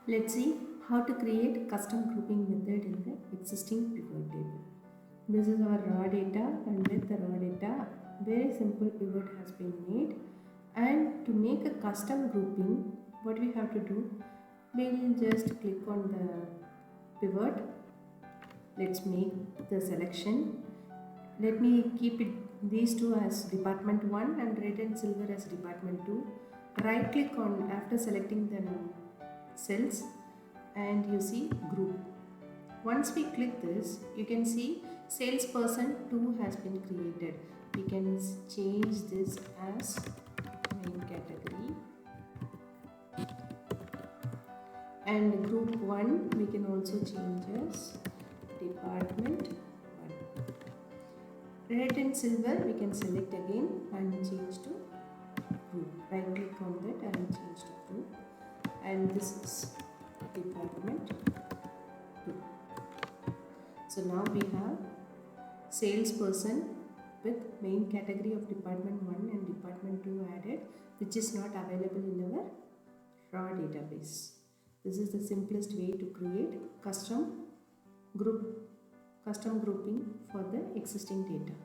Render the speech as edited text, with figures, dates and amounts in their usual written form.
Let's see how to create custom grouping method in the existing pivot table. This is our raw data, and with the raw data, very simple pivot has been made. And to make a custom grouping, what we have to do, we'll just click on the pivot. Let's make the selection. Let me keep these two as department 1 and red and silver as department 2. Right click on after selecting the cells and you see group. Once we click this, you can see salesperson 2 has been created. We can change this as main category, and group 1 we can also change as department 1. Red and silver we can select again and change to group. Right click on that and change to group, and this is department 2. So now we have salesperson with main category of department 1 and department 2 added, which is not available in our raw database. This is the simplest way to create custom grouping for the existing data.